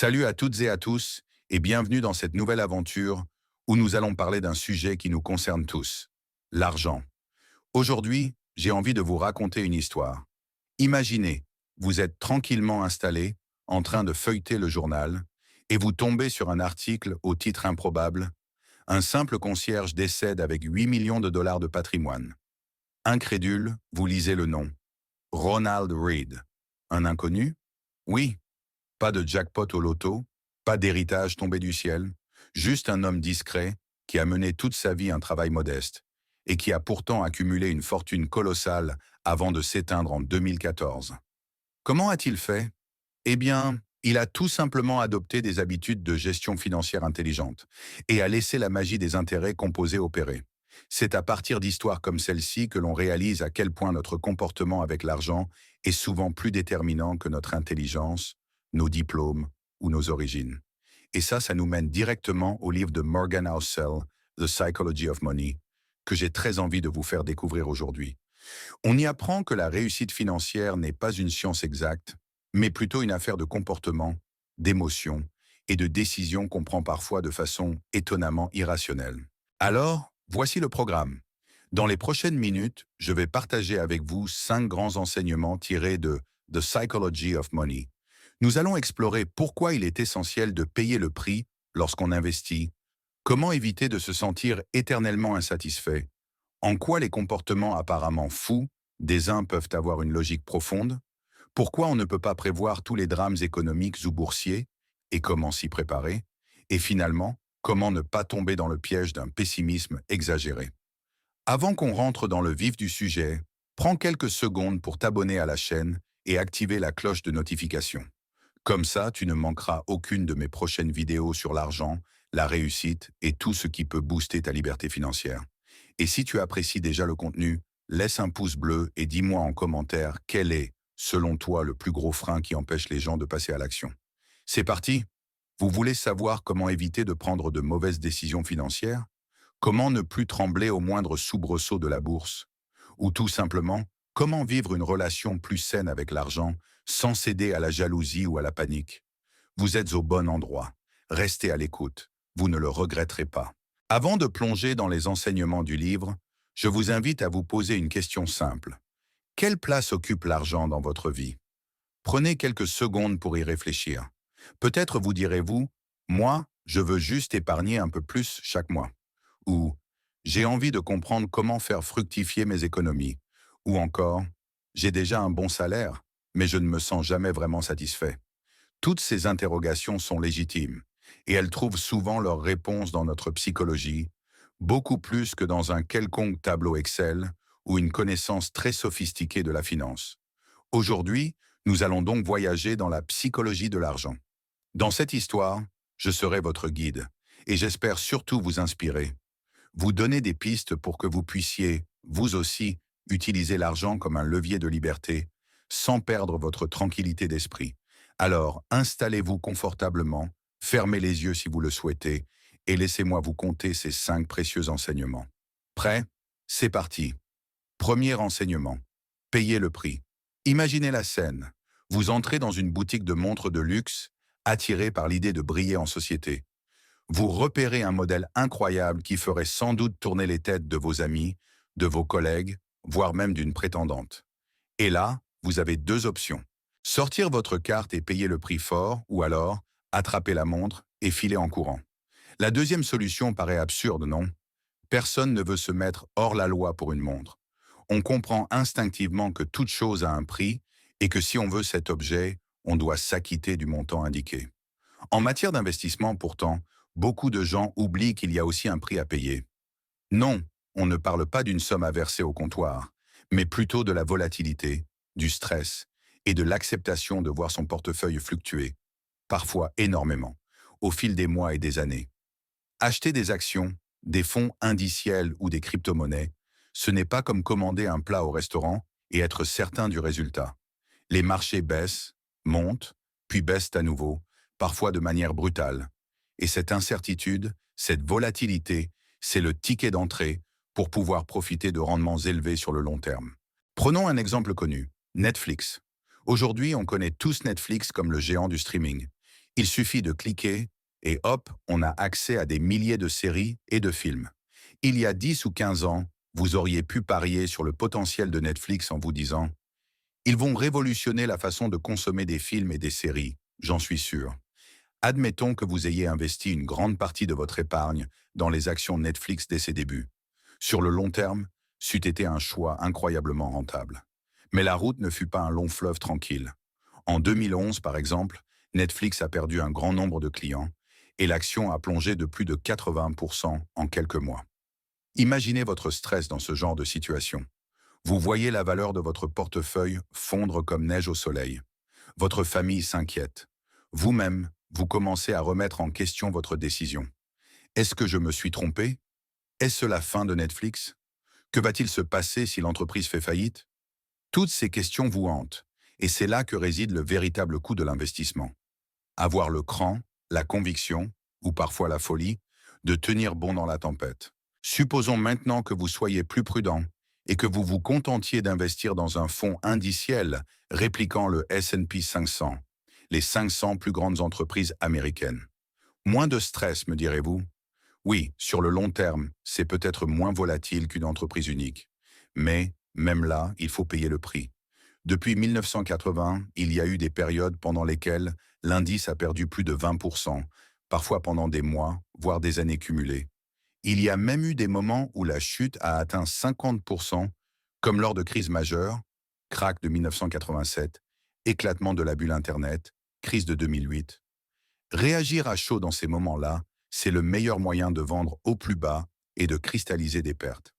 Salut à toutes et à tous et bienvenue dans cette nouvelle aventure où nous allons parler d'un sujet qui nous concerne tous, l'argent. Aujourd'hui, j'ai envie de vous raconter une histoire. Imaginez, vous êtes tranquillement installé, en train de feuilleter le journal, et vous tombez sur un article au titre improbable. Un simple concierge décède avec 8 millions de dollars de patrimoine. Incrédule, vous lisez le nom. Ronald Reed. Un inconnu? Oui. Pas de jackpot au loto, pas d'héritage tombé du ciel, juste un homme discret qui a mené toute sa vie un travail modeste et qui a pourtant accumulé une fortune colossale avant de s'éteindre en 2014. Comment a-t-il fait? Eh bien, il a tout simplement adopté des habitudes de gestion financière intelligente et a laissé la magie des intérêts composés opérer. C'est à partir d'histoires comme celle-ci que l'on réalise à quel point notre comportement avec l'argent est souvent plus déterminant que notre intelligence, nos diplômes ou nos origines. Et ça nous mène directement au livre de Morgan Housel, The Psychology of Money, que j'ai très envie de vous faire découvrir aujourd'hui. On y apprend que la réussite financière n'est pas une science exacte, mais plutôt une affaire de comportement, d'émotion et de décisions qu'on prend parfois de façon étonnamment irrationnelle. Alors, voici le programme. Dans les prochaines minutes, je vais partager avec vous 5 grands enseignements tirés de The Psychology of Money. Nous allons explorer pourquoi il est essentiel de payer le prix lorsqu'on investit, comment éviter de se sentir éternellement insatisfait, en quoi les comportements apparemment fous des uns peuvent avoir une logique profonde, pourquoi on ne peut pas prévoir tous les drames économiques ou boursiers et comment s'y préparer, et finalement, comment ne pas tomber dans le piège d'un pessimisme exagéré. Avant qu'on rentre dans le vif du sujet, prends quelques secondes pour t'abonner à la chaîne et activer la cloche de notification. Comme ça, tu ne manqueras aucune de mes prochaines vidéos sur l'argent, la réussite et tout ce qui peut booster ta liberté financière. Et si tu apprécies déjà le contenu, laisse un pouce bleu et dis-moi en commentaire quel est, selon toi, le plus gros frein qui empêche les gens de passer à l'action. C'est parti! Vous voulez savoir comment éviter de prendre de mauvaises décisions financières? Comment ne plus trembler au moindre soubresaut de la bourse? Ou tout simplement, comment vivre une relation plus saine avec l'argent sans céder à la jalousie ou à la panique? Vous êtes au bon endroit. Restez à l'écoute. Vous ne le regretterez pas. Avant de plonger dans les enseignements du livre, je vous invite à vous poser une question simple. Quelle place occupe l'argent dans votre vie? Prenez quelques secondes pour y réfléchir. Peut-être vous direz-vous, moi, je veux juste épargner un peu plus chaque mois. Ou, j'ai envie de comprendre comment faire fructifier mes économies. Ou encore, j'ai déjà un bon salaire, mais je ne me sens jamais vraiment satisfait. Toutes ces interrogations sont légitimes, et elles trouvent souvent leur réponse dans notre psychologie, beaucoup plus que dans un quelconque tableau Excel ou une connaissance très sophistiquée de la finance. Aujourd'hui, nous allons donc voyager dans la psychologie de l'argent. Dans cette histoire, je serai votre guide, et j'espère surtout vous inspirer. Vous donner des pistes pour que vous puissiez, vous aussi, utiliser l'argent comme un levier de liberté, sans perdre votre tranquillité d'esprit. Alors, installez-vous confortablement, fermez les yeux si vous le souhaitez, et laissez-moi vous conter ces 5 précieux enseignements. Prêt? C'est parti. Premier enseignement. Payez le prix. Imaginez la scène. Vous entrez dans une boutique de montres de luxe, attiré par l'idée de briller en société. Vous repérez un modèle incroyable qui ferait sans doute tourner les têtes de vos amis, de vos collègues, voire même d'une prétendante. Et là, vous avez 2 options. Sortir votre carte et payer le prix fort, ou alors attraper la montre et filer en courant. La deuxième solution paraît absurde, non? Personne ne veut se mettre hors la loi pour une montre. On comprend instinctivement que toute chose a un prix et que si on veut cet objet, on doit s'acquitter du montant indiqué. En matière d'investissement, pourtant, beaucoup de gens oublient qu'il y a aussi un prix à payer. Non, on ne parle pas d'une somme à verser au comptoir, mais plutôt de la volatilité, du stress et de l'acceptation de voir son portefeuille fluctuer, parfois énormément, au fil des mois et des années. Acheter des actions, des fonds indiciels ou des crypto-monnaies, ce n'est pas comme commander un plat au restaurant et être certain du résultat. Les marchés baissent, montent, puis baissent à nouveau, parfois de manière brutale. Et cette incertitude, cette volatilité, c'est le ticket d'entrée pour pouvoir profiter de rendements élevés sur le long terme. Prenons un exemple connu, Netflix. Aujourd'hui, on connaît tous Netflix comme le géant du streaming. Il suffit de cliquer et hop, on a accès à des milliers de séries et de films. Il y a 10 ou 15 ans, vous auriez pu parier sur le potentiel de Netflix en vous disant « Ils vont révolutionner la façon de consommer des films et des séries, j'en suis sûr ». Admettons que vous ayez investi une grande partie de votre épargne dans les actions Netflix dès ses débuts. Sur le long terme, c'eût été un choix incroyablement rentable. Mais la route ne fut pas un long fleuve tranquille. En 2011, par exemple, Netflix a perdu un grand nombre de clients et l'action a plongé de plus de 80% en quelques mois. Imaginez votre stress dans ce genre de situation. Vous voyez la valeur de votre portefeuille fondre comme neige au soleil. Votre famille s'inquiète. Vous-même, vous commencez à remettre en question votre décision. Est-ce que je me suis trompé? Est-ce la fin de Netflix? Que va-t-il se passer si l'entreprise fait faillite? Toutes ces questions vous hantent, et c'est là que réside le véritable coût de l'investissement. Avoir le cran, la conviction, ou parfois la folie, de tenir bon dans la tempête. Supposons maintenant que vous soyez plus prudent et que vous vous contentiez d'investir dans un fonds indiciel répliquant le S&P 500, les 500 plus grandes entreprises américaines. Moins de stress, me direz-vous? Oui, sur le long terme, c'est peut-être moins volatile qu'une entreprise unique. Mais, même là, il faut payer le prix. Depuis 1980, il y a eu des périodes pendant lesquelles l'indice a perdu plus de 20%, parfois pendant des mois, voire des années cumulées. Il y a même eu des moments où la chute a atteint 50%, comme lors de crises majeures, krach de 1987, éclatement de la bulle Internet, crise de 2008. Réagir à chaud dans ces moments-là, c'est le meilleur moyen de vendre au plus bas et de cristalliser des pertes.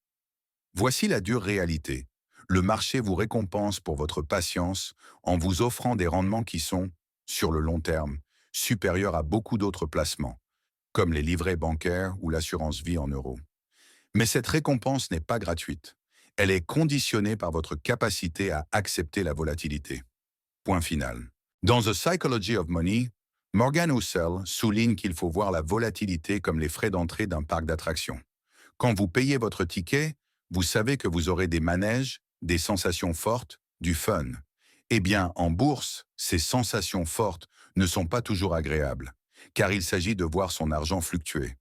Voici la dure réalité. Le marché vous récompense pour votre patience en vous offrant des rendements qui sont, sur le long terme, supérieurs à beaucoup d'autres placements, comme les livrets bancaires ou l'assurance vie en euros. Mais cette récompense n'est pas gratuite. Elle est conditionnée par votre capacité à accepter la volatilité. Point final. Dans The Psychology of Money, Morgan Housel souligne qu'il faut voir la volatilité comme les frais d'entrée d'un parc d'attractions. Quand vous payez votre ticket, vous savez que vous aurez des manèges, des sensations fortes, du fun. Eh bien, en bourse, ces sensations fortes ne sont pas toujours agréables, car il s'agit de voir son argent fluctuer.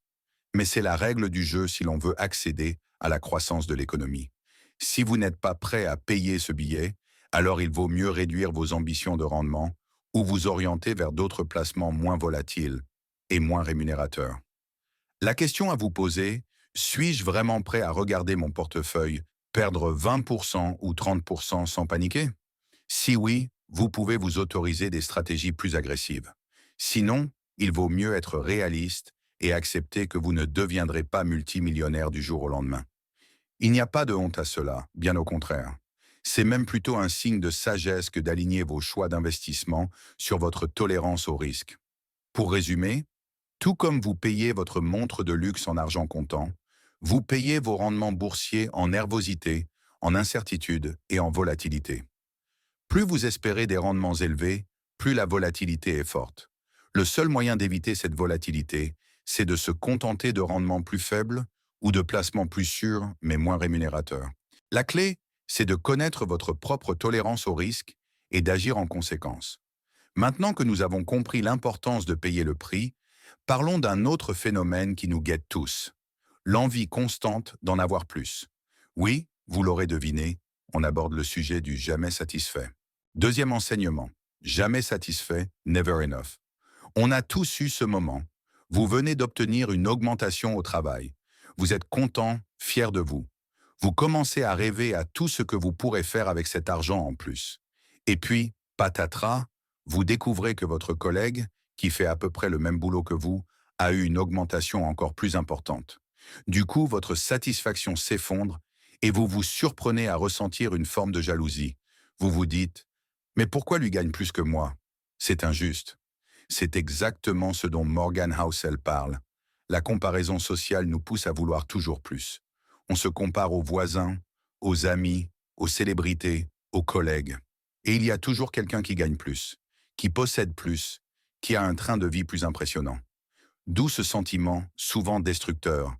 Mais c'est la règle du jeu si l'on veut accéder à la croissance de l'économie. Si vous n'êtes pas prêt à payer ce billet, alors il vaut mieux réduire vos ambitions de rendement ou vous orienter vers d'autres placements moins volatiles et moins rémunérateurs. La question à vous poser, suis-je vraiment prêt à regarder mon portefeuille perdre 20% ou 30% sans paniquer? Si oui, vous pouvez vous autoriser des stratégies plus agressives. Sinon, il vaut mieux être réaliste et accepter que vous ne deviendrez pas multimillionnaire du jour au lendemain. Il n'y a pas de honte à cela, bien au contraire. C'est même plutôt un signe de sagesse que d'aligner vos choix d'investissement sur votre tolérance au risque. Pour résumer, tout comme vous payez votre montre de luxe en argent comptant, vous payez vos rendements boursiers en nervosité, en incertitude et en volatilité. Plus vous espérez des rendements élevés, plus la volatilité est forte. Le seul moyen d'éviter cette volatilité, c'est de se contenter de rendements plus faibles ou de placements plus sûrs mais moins rémunérateurs. La clé, c'est de connaître votre propre tolérance au risque et d'agir en conséquence. Maintenant que nous avons compris l'importance de payer le prix, parlons d'un autre phénomène qui nous guette tous, l'envie constante d'en avoir plus. Oui, vous l'aurez deviné, on aborde le sujet du jamais satisfait. Deuxième enseignement, jamais satisfait, never enough. On a tous eu ce moment. Vous venez d'obtenir une augmentation au travail. Vous êtes content, fier de vous. Vous commencez à rêver à tout ce que vous pourrez faire avec cet argent en plus. Et puis, patatras, vous découvrez que votre collègue, qui fait à peu près le même boulot que vous, a eu une augmentation encore plus importante. Du coup, votre satisfaction s'effondre et vous vous surprenez à ressentir une forme de jalousie. Vous vous dites « Mais pourquoi lui gagne plus que moi? C'est injuste. » C'est exactement ce dont Morgan Housel parle. La comparaison sociale nous pousse à vouloir toujours plus. On se compare aux voisins, aux amis, aux célébrités, aux collègues. Et il y a toujours quelqu'un qui gagne plus, qui possède plus, qui a un train de vie plus impressionnant. D'où ce sentiment, souvent destructeur.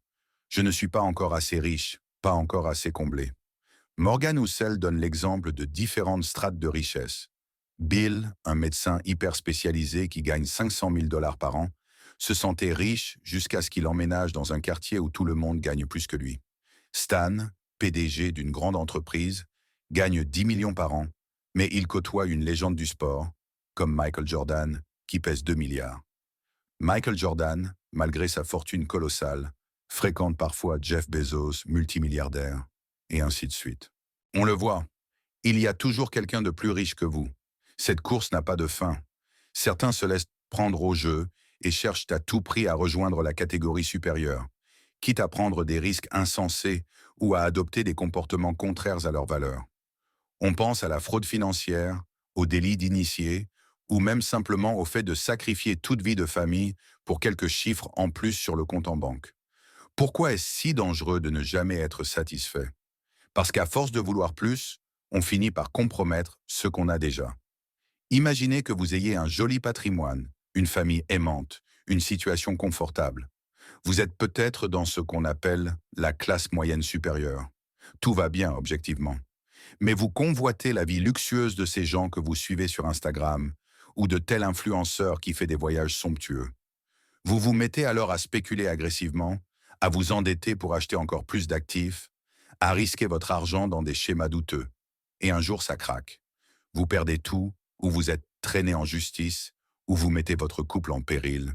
Je ne suis pas encore assez riche, pas encore assez comblé. Morgan Housel donne l'exemple de différentes strates de richesse. Bill, un médecin hyper spécialisé qui gagne 500 000 dollars par an, se sentait riche jusqu'à ce qu'il emménage dans un quartier où tout le monde gagne plus que lui. Stan, PDG d'une grande entreprise, gagne 10 millions par an, mais il côtoie une légende du sport, comme Michael Jordan, qui pèse 2 milliards. Michael Jordan, malgré sa fortune colossale, fréquente parfois Jeff Bezos, multimilliardaire, et ainsi de suite. On le voit, il y a toujours quelqu'un de plus riche que vous. Cette course n'a pas de fin. Certains se laissent prendre au jeu et cherchent à tout prix à rejoindre la catégorie supérieure, quitte à prendre des risques insensés ou à adopter des comportements contraires à leurs valeurs. On pense à la fraude financière, au délit d'initié, ou même simplement au fait de sacrifier toute vie de famille pour quelques chiffres en plus sur le compte en banque. Pourquoi est-ce si dangereux de ne jamais être satisfait? Parce qu'à force de vouloir plus, on finit par compromettre ce qu'on a déjà. Imaginez que vous ayez un joli patrimoine, une famille aimante, une situation confortable. Vous êtes peut-être dans ce qu'on appelle la classe moyenne supérieure. Tout va bien, objectivement. Mais vous convoitez la vie luxueuse de ces gens que vous suivez sur Instagram ou de tel influenceur qui fait des voyages somptueux. Vous vous mettez alors à spéculer agressivement, à vous endetter pour acheter encore plus d'actifs, à risquer votre argent dans des schémas douteux. Et un jour, ça craque. Vous perdez tout, ou vous êtes traîné en justice, ou vous mettez votre couple en péril.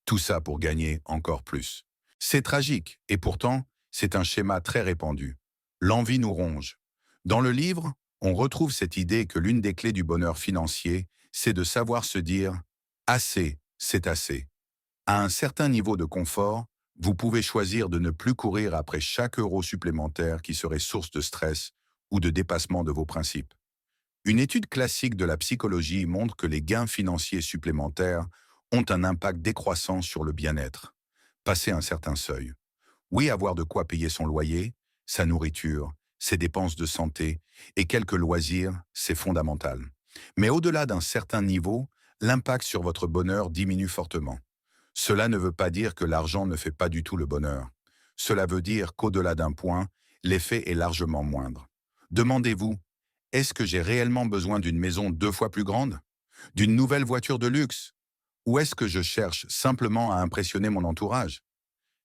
Tout ça pour gagner encore plus. C'est tragique, et pourtant, c'est un schéma très répandu. L'envie nous ronge. Dans le livre, on retrouve cette idée que l'une des clés du bonheur financier, c'est de savoir se dire « assez, c'est assez ». À un certain niveau de confort, vous pouvez choisir de ne plus courir après chaque euro supplémentaire qui serait source de stress ou de dépassement de vos principes. Une étude classique de la psychologie montre que les gains financiers supplémentaires ont un impact décroissant sur le bien-être. Passer un certain seuil. Oui, avoir de quoi payer son loyer, sa nourriture, ses dépenses de santé et quelques loisirs, c'est fondamental. Mais au-delà d'un certain niveau, l'impact sur votre bonheur diminue fortement. Cela ne veut pas dire que l'argent ne fait pas du tout le bonheur. Cela veut dire qu'au-delà d'un point, l'effet est largement moindre. Demandez-vous, est-ce que j'ai réellement besoin d'une maison 2 fois plus grande? D'une nouvelle voiture de luxe? Ou est-ce que je cherche simplement à impressionner mon entourage?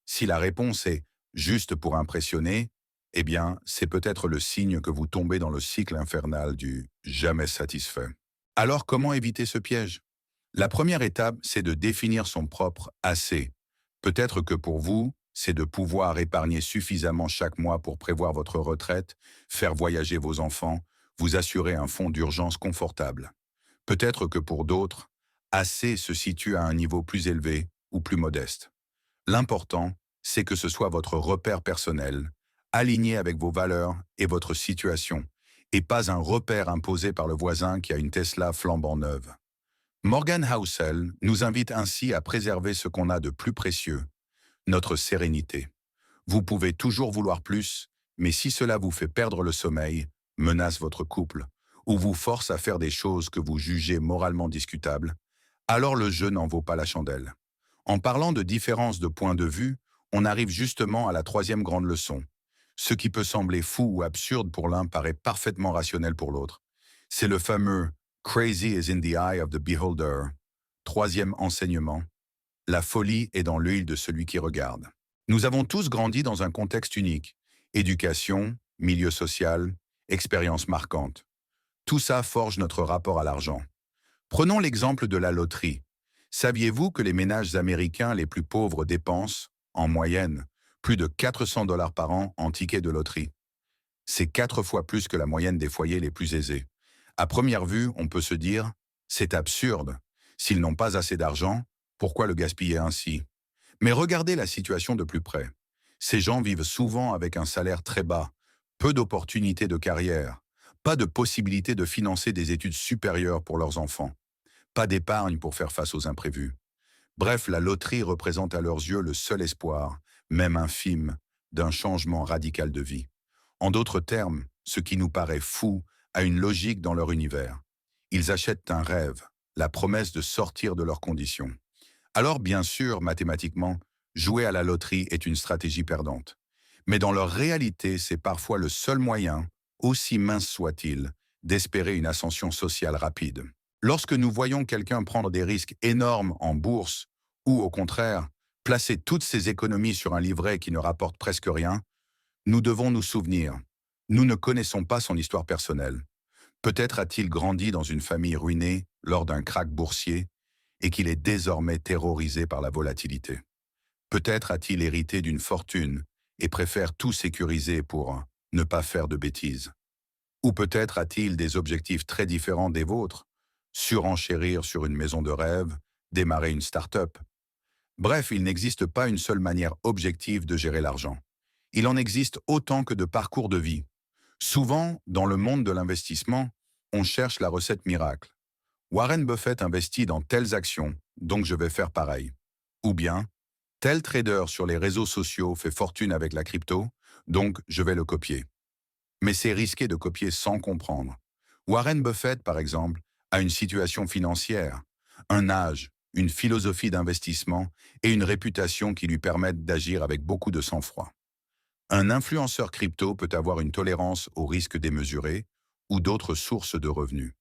Si la réponse est juste pour impressionner, eh bien, c'est peut-être le signe que vous tombez dans le cycle infernal du jamais satisfait. Alors, comment éviter ce piège? La première étape, c'est de définir son propre assez. Peut-être que pour vous, c'est de pouvoir épargner suffisamment chaque mois pour prévoir votre retraite, faire voyager vos enfants, vous assurer un fonds d'urgence confortable. Peut-être que pour d'autres, assez se situe à un niveau plus élevé ou plus modeste. L'important, c'est que ce soit votre repère personnel, aligné avec vos valeurs et votre situation, et pas un repère imposé par le voisin qui a une Tesla flambant neuve. Morgan Housel nous invite ainsi à préserver ce qu'on a de plus précieux, notre sérénité. Vous pouvez toujours vouloir plus, mais si cela vous fait perdre le sommeil, menace votre couple, ou vous force à faire des choses que vous jugez moralement discutables, alors le jeu n'en vaut pas la chandelle. En parlant de différence de point de vue, on arrive justement à la troisième grande leçon. Ce qui peut sembler fou ou absurde pour l'un paraît parfaitement rationnel pour l'autre. C'est le fameux « Crazy is in the eye of the beholder ». Troisième enseignement, la folie est dans l'œil de celui qui regarde. Nous avons tous grandi dans un contexte unique. Éducation, milieu social, expérience marquante. Tout ça forge notre rapport à l'argent. Prenons l'exemple de la loterie. Saviez-vous que les ménages américains les plus pauvres dépensent, en moyenne, plus de 400 dollars par an en tickets de loterie? C'est 4 fois plus que la moyenne des foyers les plus aisés. À première vue, on peut se dire « c'est absurde. S'ils n'ont pas assez d'argent, pourquoi le gaspiller ainsi ?» Mais regardez la situation de plus près. Ces gens vivent souvent avec un salaire très bas, peu d'opportunités de carrière, pas de possibilité de financer des études supérieures pour leurs enfants, pas d'épargne pour faire face aux imprévus. Bref, la loterie représente à leurs yeux le seul espoir, même infime, d'un changement radical de vie. En d'autres termes, ce qui nous paraît fou a une logique dans leur univers. Ils achètent un rêve, la promesse de sortir de leurs conditions. Alors bien sûr, mathématiquement, jouer à la loterie est une stratégie perdante. Mais dans leur réalité, c'est parfois le seul moyen, aussi mince soit-il, d'espérer une ascension sociale rapide. Lorsque nous voyons quelqu'un prendre des risques énormes en bourse ou, au contraire, placer toutes ses économies sur un livret qui ne rapporte presque rien, nous devons nous souvenir. Nous ne connaissons pas son histoire personnelle. Peut-être a-t-il grandi dans une famille ruinée lors d'un krach boursier et qu'il est désormais terrorisé par la volatilité. Peut-être a-t-il hérité d'une fortune et préfère tout sécuriser pour ne pas faire de bêtises. Ou peut-être a-t-il des objectifs très différents des vôtres, surenchérir sur une maison de rêve, démarrer une start-up. Bref, il n'existe pas une seule manière objective de gérer l'argent. Il en existe autant que de parcours de vie. Souvent, dans le monde de l'investissement, on cherche la recette miracle. Warren Buffett investit dans telles actions, donc je vais faire pareil. Ou bien, tel trader sur les réseaux sociaux fait fortune avec la crypto, donc je vais le copier. Mais c'est risqué de copier sans comprendre. Warren Buffett, par exemple, a une situation financière, un âge, une philosophie d'investissement et une réputation qui lui permettent d'agir avec beaucoup de sang-froid. Un influenceur crypto peut avoir une tolérance au risque démesuré ou d'autres sources de revenus.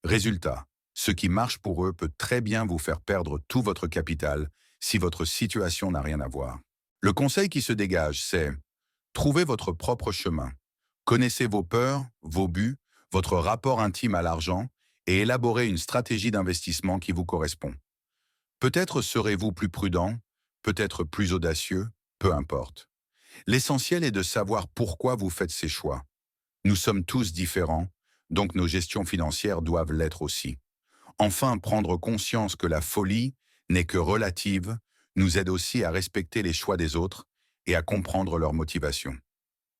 Résultat, ce qui marche pour eux peut très bien vous faire perdre tout votre capital si votre situation n'a rien à voir. Le conseil qui se dégage, c'est trouvez votre propre chemin. Connaissez vos peurs, vos buts, votre rapport intime à l'argent et élaborez une stratégie d'investissement qui vous correspond. Peut-être serez-vous plus prudent, peut-être plus audacieux, peu importe. L'essentiel est de savoir pourquoi vous faites ces choix. Nous sommes tous différents, donc nos gestions financières doivent l'être aussi. Enfin, prendre conscience que la folie n'est que relative nous aide aussi à respecter les choix des autres et à comprendre leurs motivations.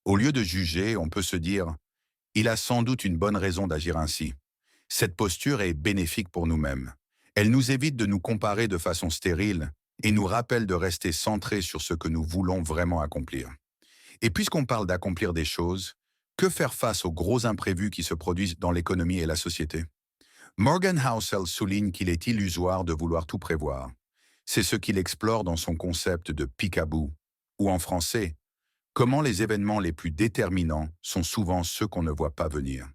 Au lieu de juger, on peut se dire « Il a sans doute une bonne raison d'agir ainsi ». Cette posture est bénéfique pour nous-mêmes. Elle nous évite de nous comparer de façon stérile et nous rappelle de rester centrés sur ce que nous voulons vraiment accomplir. Et puisqu'on parle d'accomplir des choses, que faire face aux gros imprévus qui se produisent dans l'économie et la société? Morgan Housel souligne qu'il est illusoire de vouloir tout prévoir. C'est ce qu'il explore dans son concept de peekaboo, ou en français, comment les événements les plus déterminants sont souvent ceux qu'on ne voit pas venir.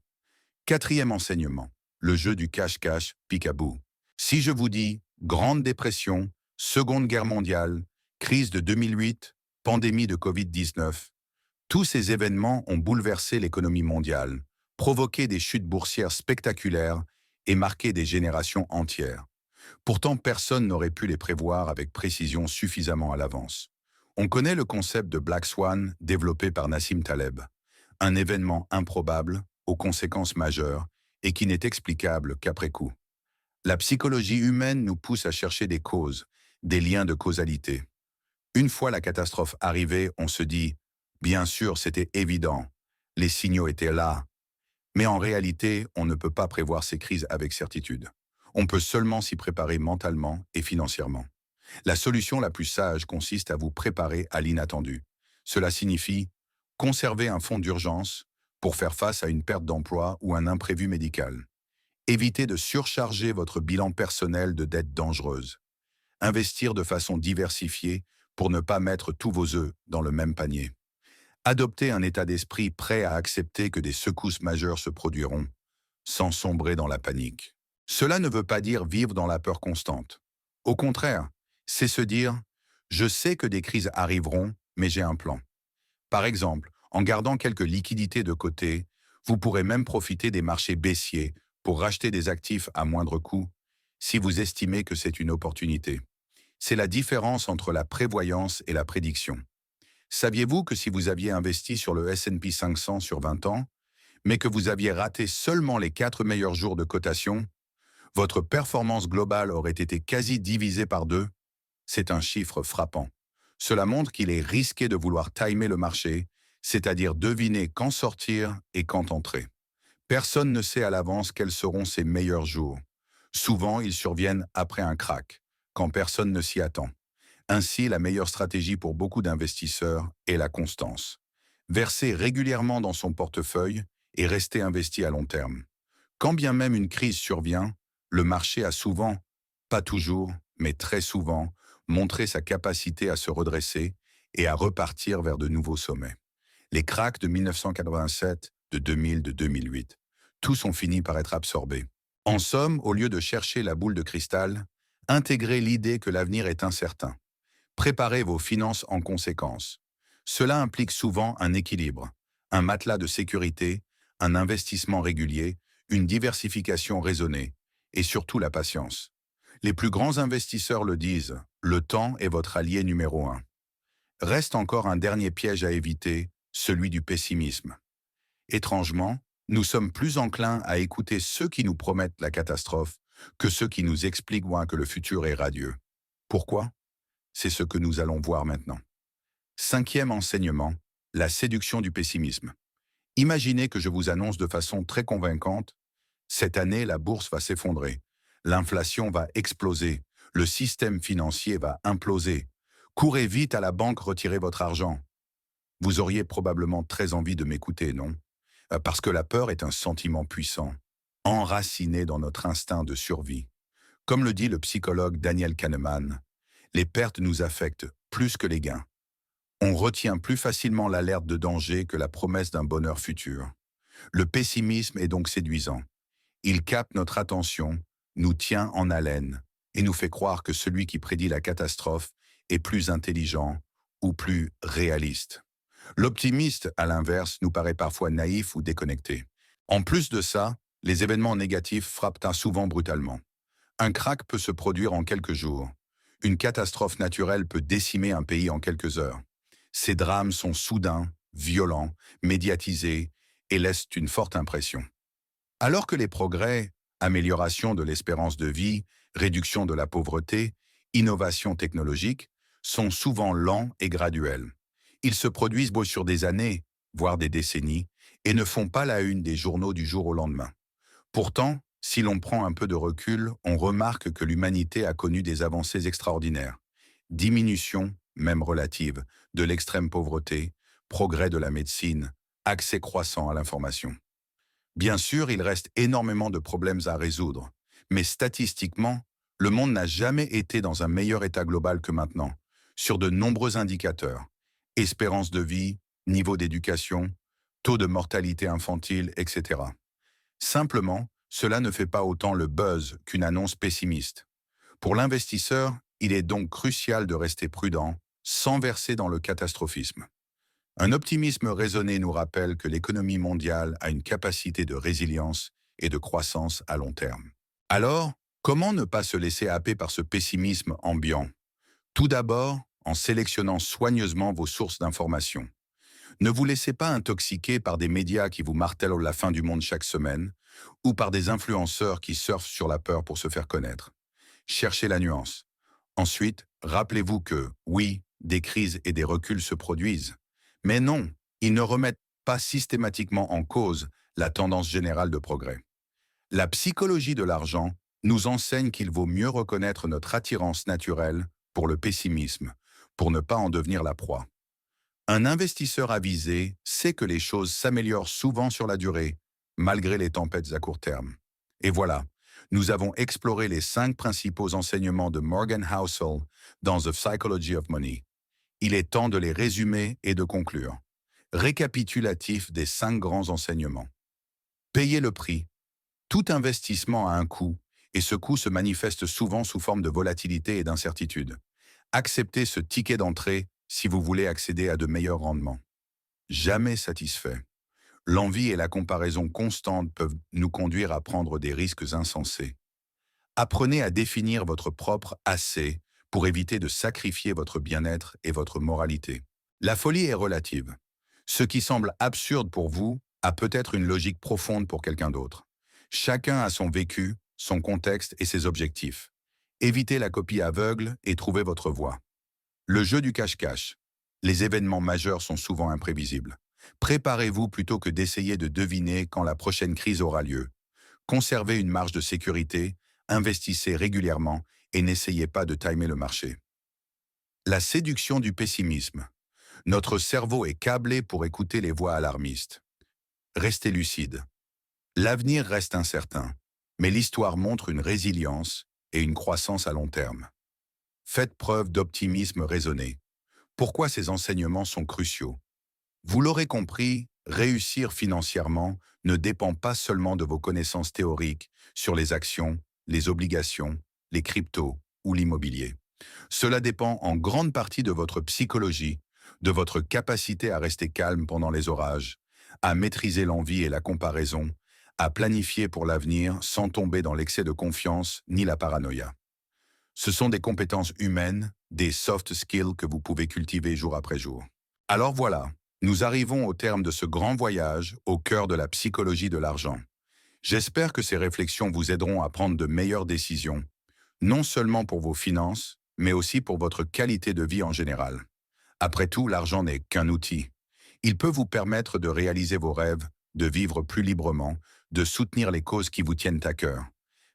Quatrième enseignement, le jeu du cache-cache peekaboo. Si je vous dis Grande Dépression, Seconde Guerre mondiale, crise de 2008, pandémie de Covid-19, tous ces événements ont bouleversé l'économie mondiale, provoqué des chutes boursières spectaculaires et marqué des générations entières. Pourtant, personne n'aurait pu les prévoir avec précision suffisamment à l'avance. On connaît le concept de Black Swan développé par Nassim Taleb, un événement improbable, aux conséquences majeures, et qui n'est explicable qu'après coup. La psychologie humaine nous pousse à chercher des causes, des liens de causalité. Une fois la catastrophe arrivée, on se dit « Bien sûr, c'était évident, les signaux étaient là ». Mais en réalité, on ne peut pas prévoir ces crises avec certitude. On peut seulement s'y préparer mentalement et financièrement. La solution la plus sage consiste à vous préparer à l'inattendu. Cela signifie conserver un fonds d'urgence pour faire face à une perte d'emploi ou un imprévu médical. Évitez de surcharger votre bilan personnel de dettes dangereuses. Investir de façon diversifiée pour ne pas mettre tous vos œufs dans le même panier. Adoptez un état d'esprit prêt à accepter que des secousses majeures se produiront, sans sombrer dans la panique. Cela ne veut pas dire vivre dans la peur constante. Au contraire, c'est se dire « Je sais que des crises arriveront, mais j'ai un plan ». Par exemple, en gardant quelques liquidités de côté, vous pourrez même profiter des marchés baissiers pour racheter des actifs à moindre coût, si vous estimez que c'est une opportunité. C'est la différence entre la prévoyance et la prédiction. Saviez-vous que si vous aviez investi sur le S&P 500 sur 20 ans, mais que vous aviez raté seulement les 4 meilleurs jours de cotation, votre performance globale aurait été quasi divisée par 2? C'est un chiffre frappant. Cela montre qu'il est risqué de vouloir timer le marché, c'est-à-dire deviner quand sortir et quand entrer. Personne ne sait à l'avance quels seront ses meilleurs jours. Souvent, ils surviennent après un krach, quand personne ne s'y attend. Ainsi, la meilleure stratégie pour beaucoup d'investisseurs est la constance. Verser régulièrement dans son portefeuille et rester investi à long terme. Quand bien même une crise survient, le marché a souvent, pas toujours, mais très souvent, montré sa capacité à se redresser et à repartir vers de nouveaux sommets. Les cracks de 1987, de 2000, de 2008, tous ont fini par être absorbés. En somme, au lieu de chercher la boule de cristal, intégrez l'idée que l'avenir est incertain. Préparez vos finances en conséquence. Cela implique souvent un équilibre, un matelas de sécurité, un investissement régulier, une diversification raisonnée et surtout la patience. Les plus grands investisseurs le disent, le temps est votre allié numéro un. Reste encore un dernier piège à éviter, celui du pessimisme. Étrangement, nous sommes plus enclins à écouter ceux qui nous promettent la catastrophe que ceux qui nous expliquent moins que le futur est radieux. Pourquoi? C'est ce que nous allons voir maintenant. Cinquième enseignement, la séduction du pessimisme. Imaginez que je vous annonce de façon très convaincante, cette année, la bourse va s'effondrer, l'inflation va exploser, le système financier va imploser. Courez vite à la banque retirer votre argent. Vous auriez probablement très envie de m'écouter, non? Parce que la peur est un sentiment puissant, enraciné dans notre instinct de survie. Comme le dit le psychologue Daniel Kahneman, les pertes nous affectent plus que les gains. On retient plus facilement l'alerte de danger que la promesse d'un bonheur futur. Le pessimisme est donc séduisant. Il capte notre attention, nous tient en haleine et nous fait croire que celui qui prédit la catastrophe est plus intelligent ou plus réaliste. L'optimiste, à l'inverse, nous paraît parfois naïf ou déconnecté. En plus de ça, les événements négatifs frappent souvent brutalement. Un krach peut se produire en quelques jours. Une catastrophe naturelle peut décimer un pays en quelques heures. Ces drames sont soudains, violents, médiatisés et laissent une forte impression. Alors que les progrès, amélioration de l'espérance de vie, réduction de la pauvreté, innovation technologique, sont souvent lents et graduels. Ils se produisent beau sur des années, voire des décennies, et ne font pas la une des journaux du jour au lendemain. Pourtant, si l'on prend un peu de recul, on remarque que l'humanité a connu des avancées extraordinaires. Diminution, même relative, de l'extrême pauvreté, progrès de la médecine, accès croissant à l'information. Bien sûr, il reste énormément de problèmes à résoudre, mais statistiquement, le monde n'a jamais été dans un meilleur état global que maintenant, sur de nombreux indicateurs. Espérance de vie, niveau d'éducation, taux de mortalité infantile, etc. Simplement, cela ne fait pas autant le buzz qu'une annonce pessimiste. Pour l'investisseur, il est donc crucial de rester prudent, sans verser dans le catastrophisme. Un optimisme raisonné nous rappelle que l'économie mondiale a une capacité de résilience et de croissance à long terme. Alors, comment ne pas se laisser happer par ce pessimisme ambiant? Tout d'abord, en sélectionnant soigneusement vos sources d'information. Ne vous laissez pas intoxiquer par des médias qui vous martèlent la fin du monde chaque semaine ou par des influenceurs qui surfent sur la peur pour se faire connaître. Cherchez la nuance. Ensuite, rappelez-vous que, oui, des crises et des reculs se produisent. Mais non, ils ne remettent pas systématiquement en cause la tendance générale de progrès. La psychologie de l'argent nous enseigne qu'il vaut mieux reconnaître notre attirance naturelle pour le pessimisme, pour ne pas en devenir la proie. Un investisseur avisé sait que les choses s'améliorent souvent sur la durée, malgré les tempêtes à court terme. Et voilà, nous avons exploré les 5 principaux enseignements de Morgan Housel dans The Psychology of Money. Il est temps de les résumer et de conclure. Récapitulatif des 5 grands enseignements. Payez le prix. Tout investissement a un coût, et ce coût se manifeste souvent sous forme de volatilité et d'incertitude. Acceptez ce ticket d'entrée si vous voulez accéder à de meilleurs rendements. Jamais satisfait. L'envie et la comparaison constante peuvent nous conduire à prendre des risques insensés. Apprenez à définir votre propre assez pour éviter de sacrifier votre bien-être et votre moralité. La folie est relative. Ce qui semble absurde pour vous a peut-être une logique profonde pour quelqu'un d'autre. Chacun a son vécu, son contexte et ses objectifs. Évitez la copie aveugle et trouvez votre voie. Le jeu du cache-cache. Les événements majeurs sont souvent imprévisibles. Préparez-vous plutôt que d'essayer de deviner quand la prochaine crise aura lieu. Conservez une marge de sécurité, investissez régulièrement et n'essayez pas de timer le marché. La séduction du pessimisme. Notre cerveau est câblé pour écouter les voix alarmistes. Restez lucide. L'avenir reste incertain, mais l'histoire montre une résilience et une croissance à long terme. Faites preuve d'optimisme raisonné. Pourquoi ces enseignements sont cruciaux? Vous l'aurez compris, Réussir financièrement ne dépend pas seulement de vos connaissances théoriques sur les actions, les obligations, les cryptos ou l'immobilier. Cela dépend en grande partie de votre psychologie, de votre capacité à rester calme pendant les orages, à maîtriser l'envie et la comparaison, à planifier pour l'avenir sans tomber dans l'excès de confiance ni la paranoïa. Ce sont des compétences humaines, des soft skills que vous pouvez cultiver jour après jour. Alors voilà, nous arrivons au terme de ce grand voyage au cœur de la psychologie de l'argent. J'espère que ces réflexions vous aideront à prendre de meilleures décisions, non seulement pour vos finances, mais aussi pour votre qualité de vie en général. Après tout, l'argent n'est qu'un outil. Il peut vous permettre de réaliser vos rêves, de vivre plus librement, de soutenir les causes qui vous tiennent à cœur.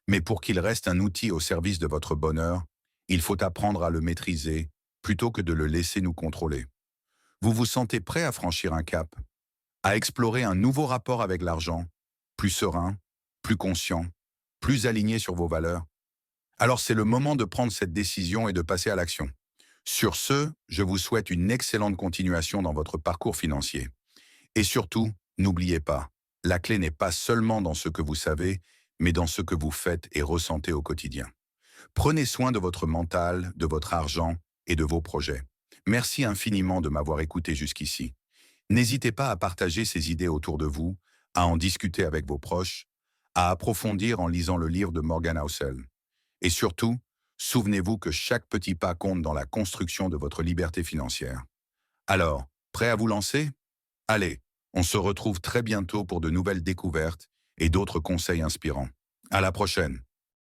Mais pour qu'il reste un outil au service de votre bonheur, il faut apprendre à le maîtriser plutôt que de le laisser nous contrôler. Vous vous sentez prêt à franchir un cap, à explorer un nouveau rapport avec l'argent, plus serein, plus conscient, plus aligné sur vos valeurs? Alors c'est le moment de prendre cette décision et de passer à l'action. Sur ce, je vous souhaite une excellente continuation dans votre parcours financier. Et surtout, n'oubliez pas, la clé n'est pas seulement dans ce que vous savez, mais dans ce que vous faites et ressentez au quotidien. Prenez soin de votre mental, de votre argent et de vos projets. Merci infiniment de m'avoir écouté jusqu'ici. N'hésitez pas à partager ces idées autour de vous, à en discuter avec vos proches, à approfondir en lisant le livre de Morgan Housel. Et surtout, souvenez-vous que chaque petit pas compte dans la construction de votre liberté financière. Alors, prêt à vous lancer? Allez, on se retrouve très bientôt pour de nouvelles découvertes et d'autres conseils inspirants. À la prochaine!